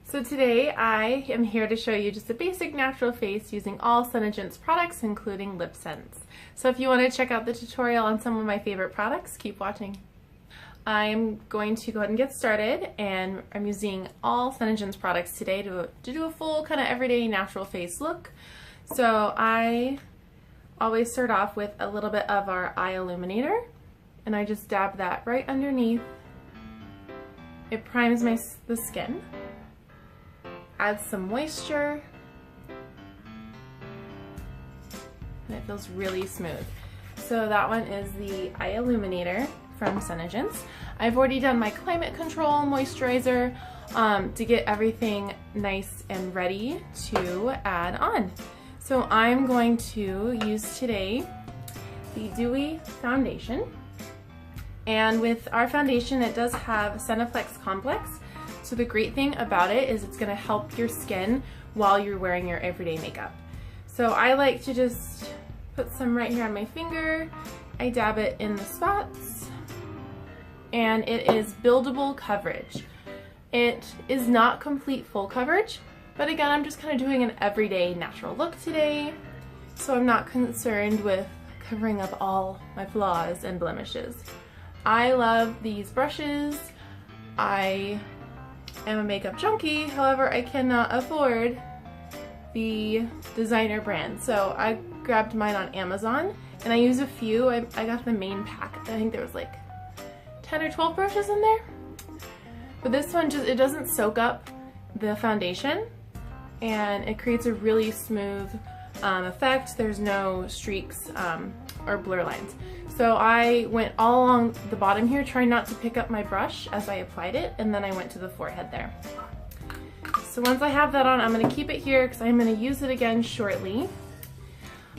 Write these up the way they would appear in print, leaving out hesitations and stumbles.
So today I am here to show you just a basic natural face using all SeneGence products, including LipSense. So if you want to check out the tutorial on some of my favorite products, keep watching. I'm going to go ahead and get started, and I'm using all SeneGence products today to do a full kind of everyday natural face look. So I always start off with a little bit of our eye illuminator, and I just dab that right underneath. It primes the skin. Adds some moisture, and it feels really smooth. So that one is the Eye Illuminator from SeneGence. I've already done my climate control moisturizer to get everything nice and ready to add on. So I'm going to use today the Dewy foundation, and with our foundation it does have Seneflex Complex. So the great thing about it is it's going to help your skin while you're wearing your everyday makeup. So I like to just put some right here on my finger. I dab it in the spots, and it is buildable coverage. It is not complete full coverage, but again, I'm just kind of doing an everyday natural look today, so I'm not concerned with covering up all my flaws and blemishes. I love these brushes. I am a makeup junkie, however I cannot afford the designer brand, so I grabbed mine on Amazon and I used a few. I got the main pack. I think there was like 10 or 12 brushes in there, but this one it doesn't soak up the foundation, and it creates a really smooth effect. There's no streaks or blur lines. So I went all along the bottom here, trying not to pick up my brush as I applied it, and then I went to the forehead there. So once I have that on, I'm going to keep it here because I'm going to use it again shortly.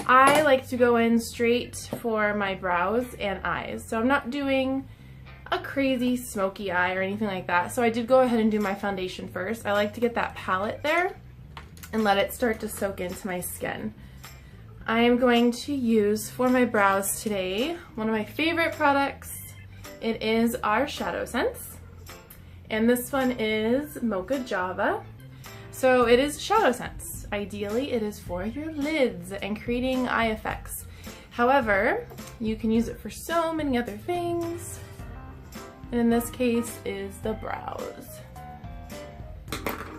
I like to go in straight for my brows and eyes, so I'm not doing a crazy smoky eye or anything like that. So I did go ahead and do my foundation first. I like to get that palette there and let it start to soak into my skin. I am going to use for my brows today one of my favorite products. It is our ShadowSense, and this one is Moca Java. So it is ShadowSense. Ideally it is for your lids and creating eye effects. However, you can use it for so many other things, and in this case is the brows.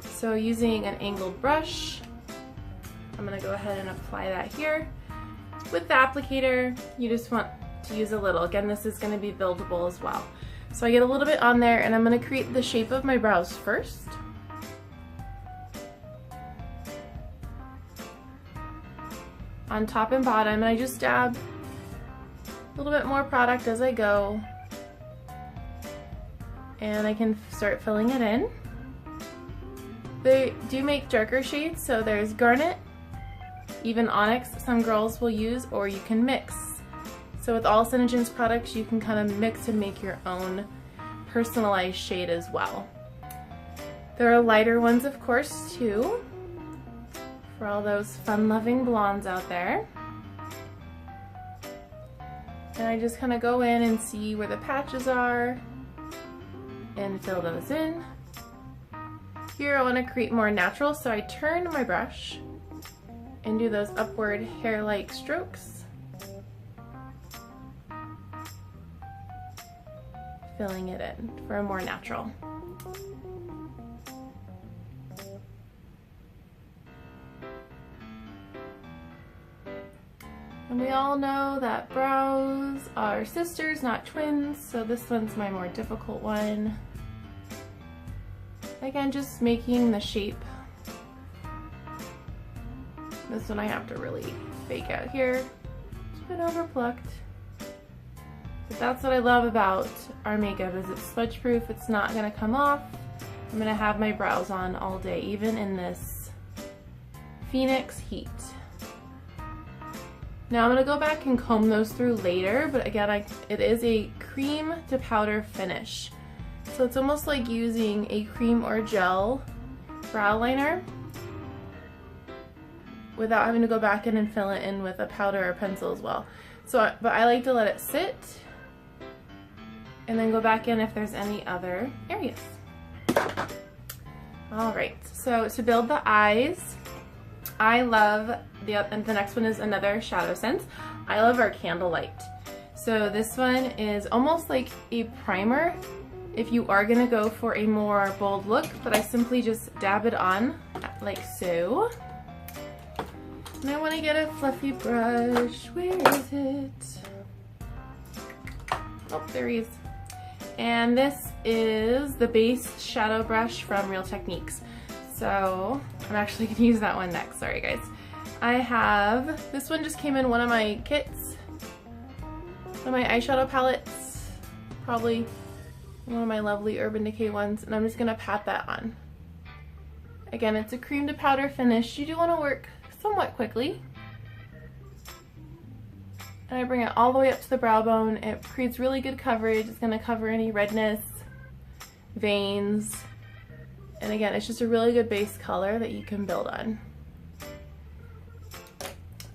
So using an angled brush, I'm going to go ahead and apply that here. With the applicator, you just want to use a little. Again, this is going to be buildable as well. So I get a little bit on there, and I'm going to create the shape of my brows first. On top and bottom, and I just dab a little bit more product as I go. And I can start filling it in. They do make darker shades, so there's garnet, even Onyx some girls will use, or you can mix. So with all SeneGence products, you can kind of mix and make your own personalized shade as well. There are lighter ones, of course, too, for all those fun-loving blondes out there. And I just kind of go in and see where the patches are and fill those in. Here I want to create more natural, so I turn my brush and do those upward hair-like strokes, filling it in for a more natural. And we all know that brows are sisters, not twins, so this one's my more difficult one. Again, just making the shape. This one I have to really fake out here. It's a bit overplucked. But that's what I love about our makeup, is it's smudge proof, it's not gonna come off. I'm gonna have my brows on all day, even in this Phoenix heat. Now I'm gonna go back and comb those through later, but again, it is a cream to powder finish. So it's almost like using a cream or gel brow liner without having to go back in and fill it in with a powder or pencil as well. So, but I like to let it sit and then go back in if there's any other areas. Alright, so to build the eyes, I love, and the next one is another ShadowSense. I love our Candlelight. So this one is almost like a primer if you are going to go for a more bold look, but I simply just dab it on like so. And I want to get a fluffy brush. Where is it? Oh, there he is. And this is the base shadow brush from Real Techniques. So I'm actually going to use that one next. Sorry guys. I have, this one just came in one of my kits, one of my eyeshadow palettes, probably one of my lovely Urban Decay ones, and I'm just going to pat that on. Again, it's a cream to powder finish. You do want to work somewhat quickly. And I bring it all the way up to the brow bone. It creates really good coverage. It's going to cover any redness, veins, and again, it's just a really good base color that you can build on.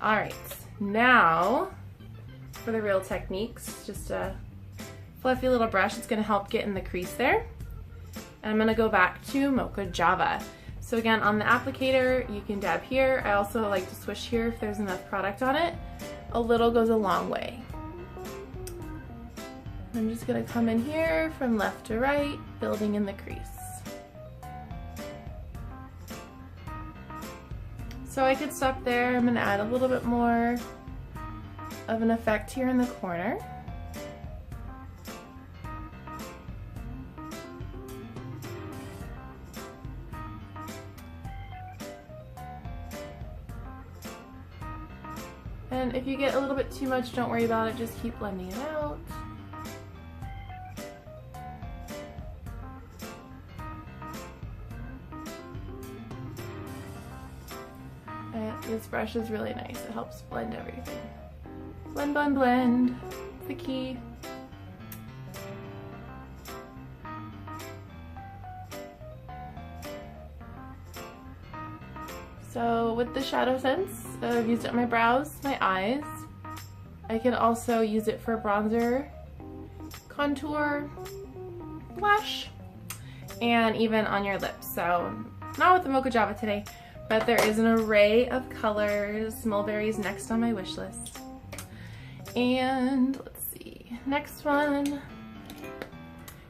Alright, now for the Real Techniques, just a fluffy little brush. It's going to help get in the crease there. And I'm going to go back to Moca Java. So again, on the applicator, you can dab here. I also like to swish here if there's enough product on it. A little goes a long way. I'm just going to come in here from left to right, building in the crease. So I could stop there. I'm going to add a little bit more of an effect here in the corner. And if you get a little bit too much, don't worry about it, just keep blending it out. And this brush is really nice, it helps blend everything. Blend, blend, blend, it's the key. So with the ShadowSense, I've used it on my brows, my eyes. I can also use it for bronzer, contour, lash, and even on your lips. So not with the Moca Java today, but there is an array of colors. Mulberry's next on my wish list. And let's see, next one.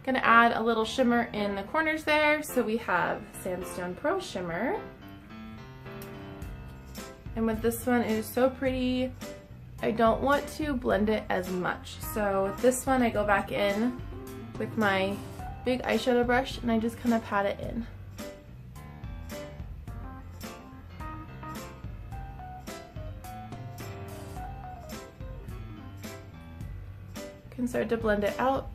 Gonna add a little shimmer in the corners there. So we have Sandstone Pro Shimmer. And with this one, it is so pretty. I don't want to blend it as much. So with this one, I go back in with my big eyeshadow brush and I just kind of pat it in. You can start to blend it out.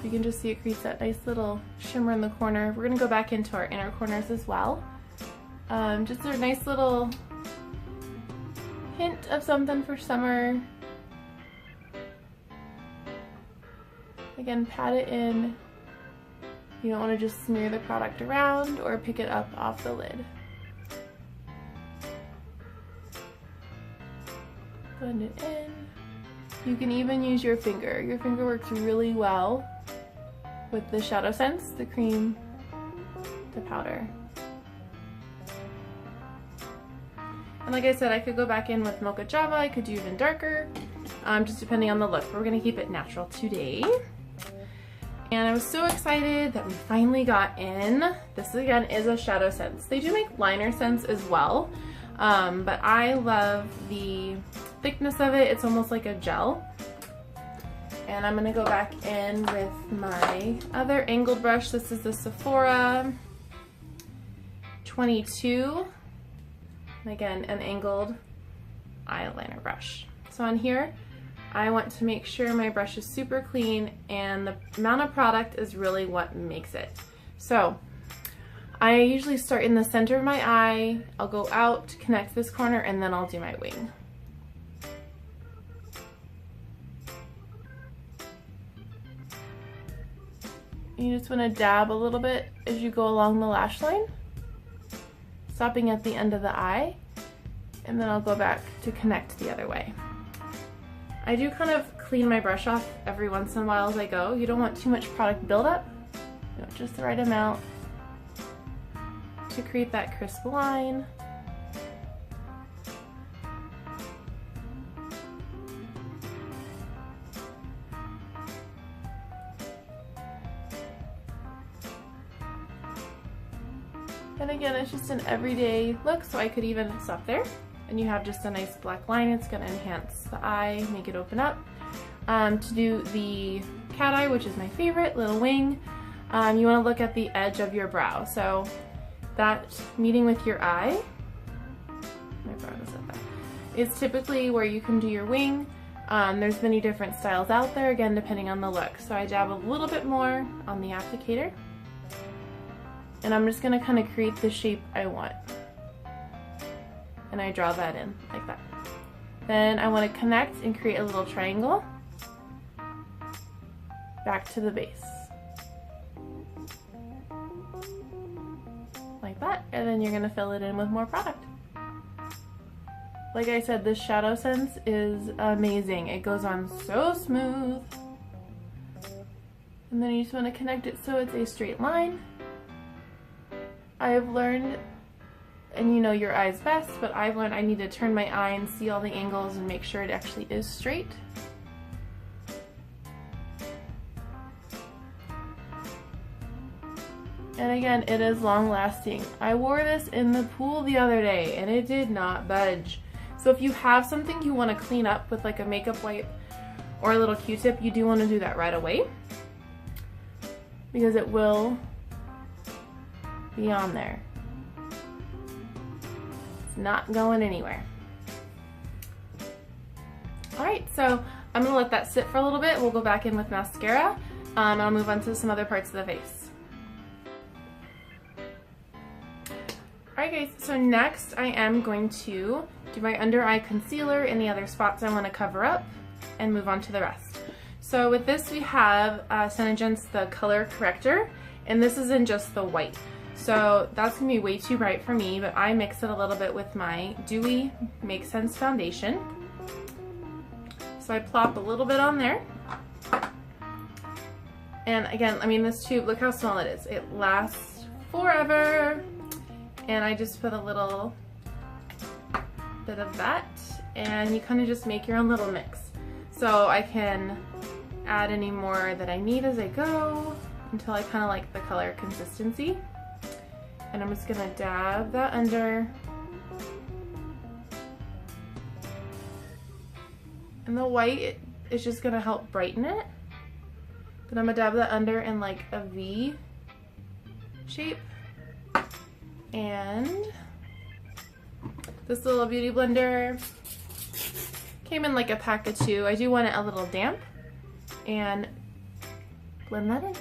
You can just see it creates that nice little shimmer in the corner. We're gonna go back into our inner corners as well. Just a nice little hint of something for summer. Again, pat it in. You don't want to just smear the product around or pick it up off the lid. Blend it in. You can even use your finger. Your finger works really well with the ShadowSense, the cream to powder. And like I said, I could go back in with Moca Java, I could do even darker, just depending on the look. We're gonna keep it natural today. And I was so excited that we finally got in. This again is a ShadowSense. They do make liner scents as well, but I love the thickness of it. It's almost like a gel. And I'm gonna go back in with my other angled brush. This is the Sephora 22. And again, an angled eyeliner brush. So on here, I want to make sure my brush is super clean and the amount of product is really what makes it. So I usually start in the center of my eye, I'll go out, connect this corner, and then I'll do my wing. You just want to dab a little bit as you go along the lash line, stopping at the end of the eye, and then I'll go back to connect the other way. I do kind of clean my brush off every once in a while as I go. You don't want too much product buildup, just the right amount to create that crisp line. And again, it's just an everyday look, so I could even stop there and you have just a nice black line. It's going to enhance the eye, make it open up. To do the cat eye, which is my favorite, little wing, you want to look at the edge of your brow. So that meeting with your eye, my brow is up there, is typically where you can do your wing. There's many different styles out there, again, depending on the look. So I dab a little bit more on the applicator. And I'm just gonna kind of create the shape I want. And I draw that in like that. Then I want to connect and create a little triangle back to the base. Like that. And then you're gonna fill it in with more product. Like I said, this ShadowSense is amazing. It goes on so smooth. And then you just want to connect it so it's a straight line. I have learned, and you know your eye's best, but I've learned I need to turn my eye and see all the angles and make sure it actually is straight. And again, it is long lasting. I wore this in the pool the other day and it did not budge. So if you have something you want to clean up with like a makeup wipe or a little Q-tip, you do want to do that right away because it will be on there. It's not going anywhere. Alright, so I'm going to let that sit for a little bit. We'll go back in with mascara and I'll move on to some other parts of the face. Alright guys, so next I am going to do my under eye concealer, any other spots I want to cover up, and move on to the rest. So with this we have SeneGence the color corrector, and this is in just the white. So that's going to be way too bright for me, but I mix it a little bit with my Dewy Makesense foundation. So I plop a little bit on there. And again, I mean this tube, look how small it is. It lasts forever. And I just put a little bit of that, and you kind of just make your own little mix. So I can add any more that I need as I go until I kind of like the color consistency. And I'm just gonna dab that under. And the white is just gonna help brighten it. But I'm gonna dab that under in like a V shape. And this little beauty blender came in like a pack of 2. I do want it a little damp, and blend that in.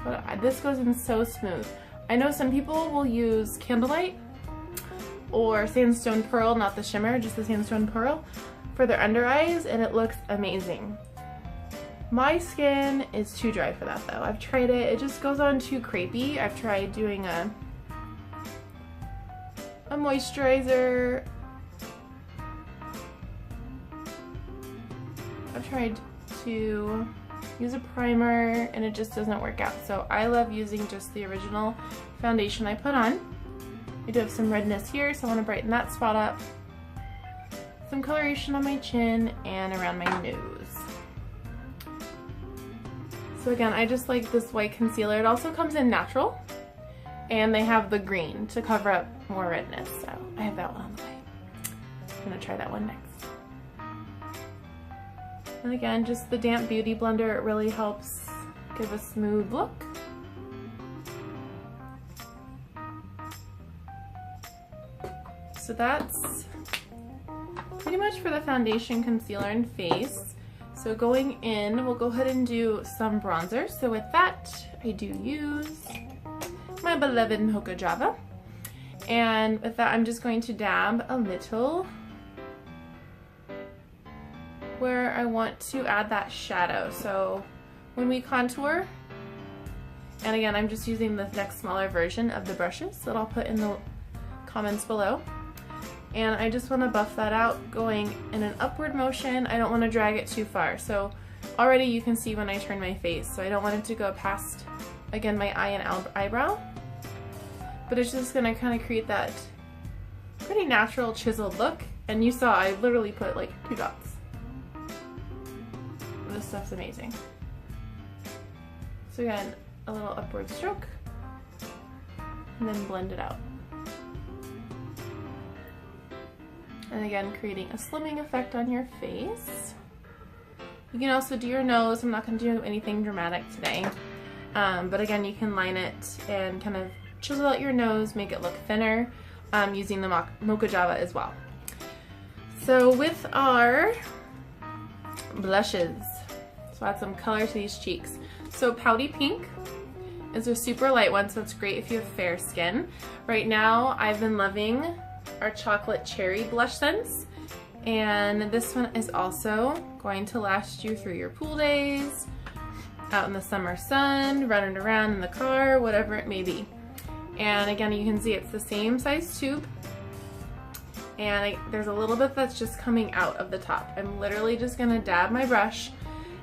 But this goes in so smooth. I know some people will use Candlelight or Sandstone Pearl, not the Shimmer, just the Sandstone Pearl, for their under eyes, and it looks amazing. My skin is too dry for that though. I've tried it, it just goes on too crepey. I've tried doing a moisturizer. I've tried to use a primer and it just doesn't work out. So I love using just the original foundation I put on. I do have some redness here, so I want to brighten that spot up. Some coloration on my chin and around my nose. So again, I just like this white concealer. It also comes in natural, and they have the green to cover up more redness. So I have that one on the way. I'm gonna try that one next. And again, just the damp beauty blender, it really helps give a smooth look. So that's pretty much for the foundation, concealer, and face. So going in, we'll go ahead and do some bronzer. So with that, I do use my beloved Moca Java. And with that, I'm just going to dab a little where I want to add that shadow. So when we contour, and again, I'm just using the next smaller version of the brushes that I'll put in the comments below. And I just want to buff that out going in an upward motion. I don't want to drag it too far. So already you can see when I turn my face. So I don't want it to go past, again, my eye and eyebrow. But it's just going to kind of create that pretty natural chiseled look. And you saw I literally put like 2 dots. This stuff's amazing. So again, a little upward stroke, and then blend it out. And again, creating a slimming effect on your face. You can also do your nose. I'm not going to do anything dramatic today. But again, you can line it and kind of chisel out your nose, make it look thinner, using the Moca Java as well. So with our blushes, so add some color to these cheeks. So Pouty Pink is a super light one, so it's great if you have fair skin. Right now, I've been loving our Chocolate Cherry blush scents, and this one is also going to last you through your pool days, out in the summer sun, running around in the car, whatever it may be. And again, you can see it's the same size tube, and there's a little bit that's just coming out of the top. I'm literally just gonna dab my brush,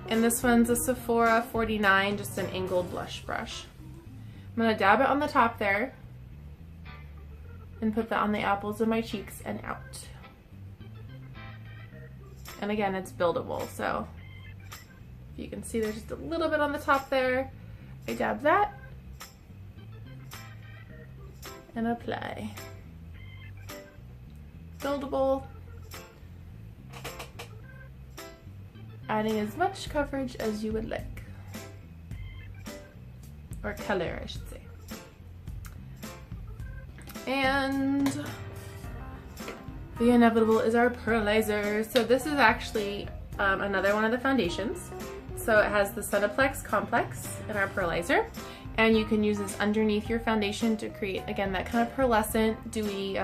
and this one's a Sephora 49, just an angled blush brush. I'm gonna dab it on the top there, and put that on the apples of my cheeks and out. And again, it's buildable, so if you can see there's just a little bit on the top there. I dab that and apply. Buildable. Adding as much coverage as you would like. Or color, I should say. And the inevitable is our pearlizer. So this is actually another one of the foundations. So it has the Sunaplex Complex in our pearlizer. And you can use this underneath your foundation to create, again, that kind of pearlescent, dewy,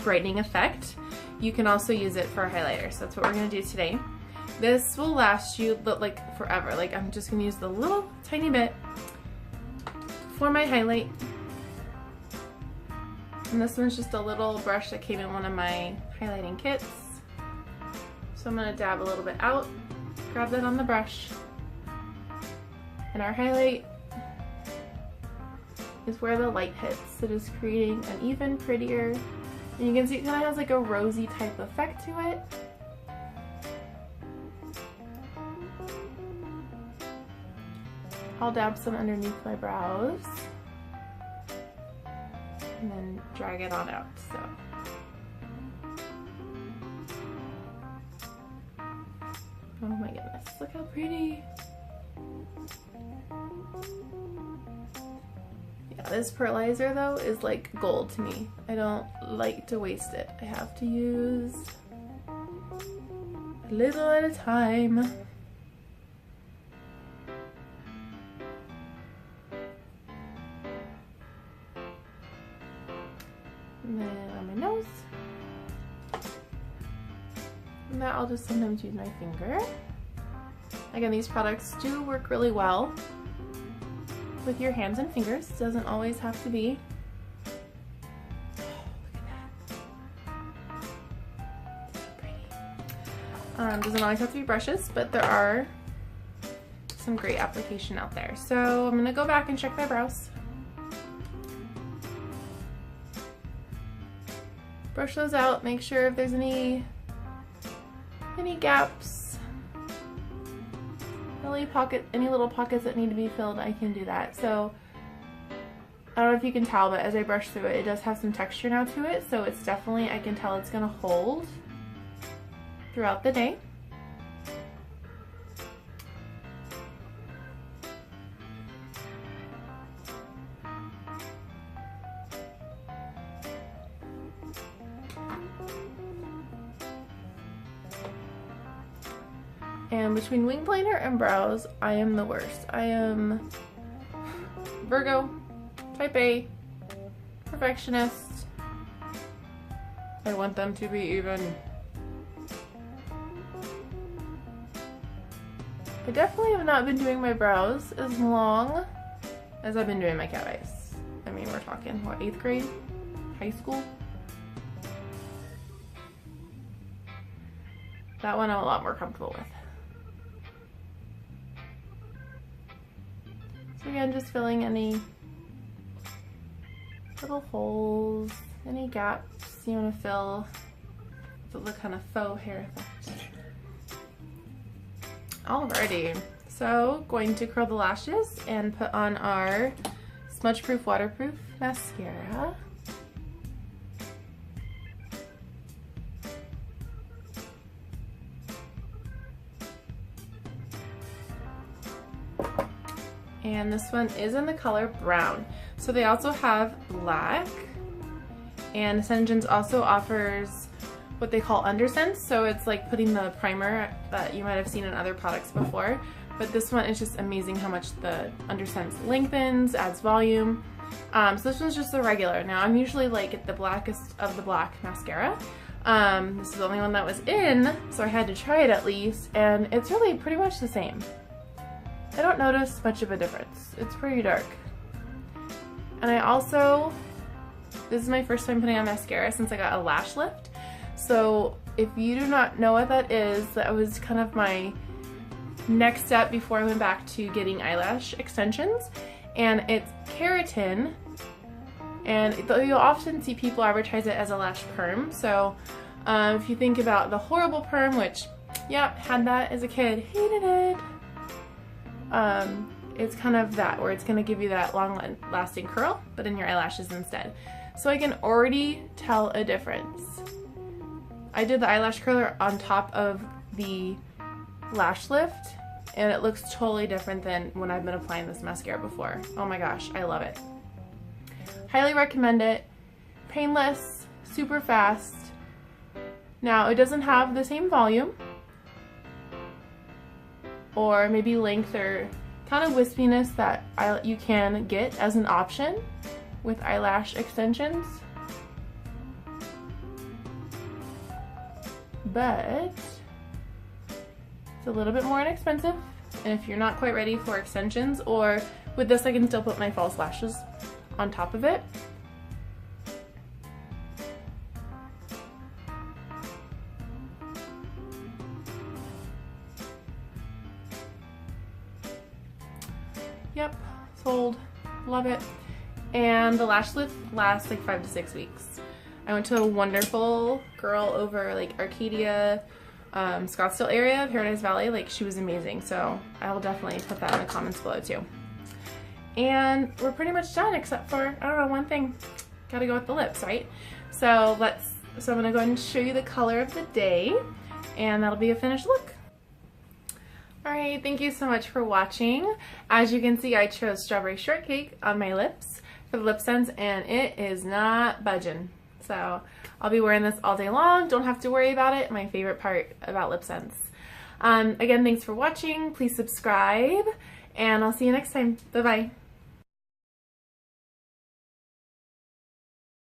brightening effect. You can also use it for a highlighter. So that's what we're gonna do today. This will last you like forever. Like I'm just gonna use the little tiny bit for my highlight. And this one's just a little brush that came in one of my highlighting kits. So I'm gonna dab a little bit out, grab that on the brush. And our highlight is where the light hits. It is creating an even prettier, and you can see it kind of has like a rosy type effect to it. I'll dab some underneath my brows and then drag it on out. So oh my goodness, look how pretty. Yeah, this pearlizer though is like gold to me. I don't like to waste it. I have to use a little at a time. And then on my nose. And that I'll just sometimes use my finger. Again, these products do work really well with your hands and fingers. It doesn't always have to be. Oh, look at that. So pretty. Doesn't always have to be brushes, but there are some great application out there. So I'm gonna go back and check my brows. Brush those out, make sure if there's any gaps, any little pockets that need to be filled, I can do that. So I don't know if you can tell, but as I brush through it, it does have some texture now to it, so it's definitely, I can tell it's gonna hold throughout the day. And between wing liner and brows, I am the worst. I am Virgo, type A, perfectionist. I want them to be even. I definitely have not been doing my brows as long as I've been doing my cat eyes. I mean, we're talking, what, 8th grade? High school? That one I'm a lot more comfortable with. So again, just filling any little holes, any gaps you want to fill with the kind of faux hair effect. Alrighty, so going to curl the lashes and put on our smudge proof waterproof mascara. And this one is in the color brown. So they also have black, and SeneGence also offers what they call undersense. So it's like putting the primer that you might have seen in other products before, but this one is just amazing how much the undersense lengthens, adds volume. So this one's just the regular. Now I'm usually like at the blackest of the black mascara. This is the only one that was in, so I had to try it at least, and it's really pretty much the same. I don't notice much of a difference. It's pretty dark. And I also, this is my first time putting on mascara since I got a lash lift. So if you do not know what that is, that was kind of my next step before I went back to getting eyelash extensions. And it's keratin, and you'll often see people advertise it as a lash perm. So if you think about the horrible perm, which, yeah, had that as a kid, hated it. It's kind of that, where it's going to give you that long lasting curl, but in your eyelashes instead. So I can already tell a difference. I did the eyelash curler on top of the lash lift, and it looks totally different than when I've been applying this mascara before. Oh my gosh, I love it. Highly recommend it. Painless, super fast. Now it doesn't have the same volume, or maybe length or kind of wispiness that you can get as an option with eyelash extensions. But it's a little bit more inexpensive, and if you're not quite ready for extensions, or with this I can still put my false lashes on top of it. Yep, sold, love it. And the lash lift lasts like 5 to 6 weeks. I went to a wonderful girl over like Arcadia, Scottsdale area, Paradise Valley. Like, she was amazing. So I will definitely put that in the comments below too. And we're pretty much done except for, I don't know, one thing. Gotta go with the lips, right? So I'm gonna go ahead and show you the color of the day, and that'll be a finished look. Alright, thank you so much for watching. As you can see, I chose Strawberry Shortcake on my lips for the LipSense, and it is not budging. So I'll be wearing this all day long. Don't have to worry about it. My favorite part about LipSense. Again, thanks for watching. Please subscribe, and I'll see you next time. Bye-bye.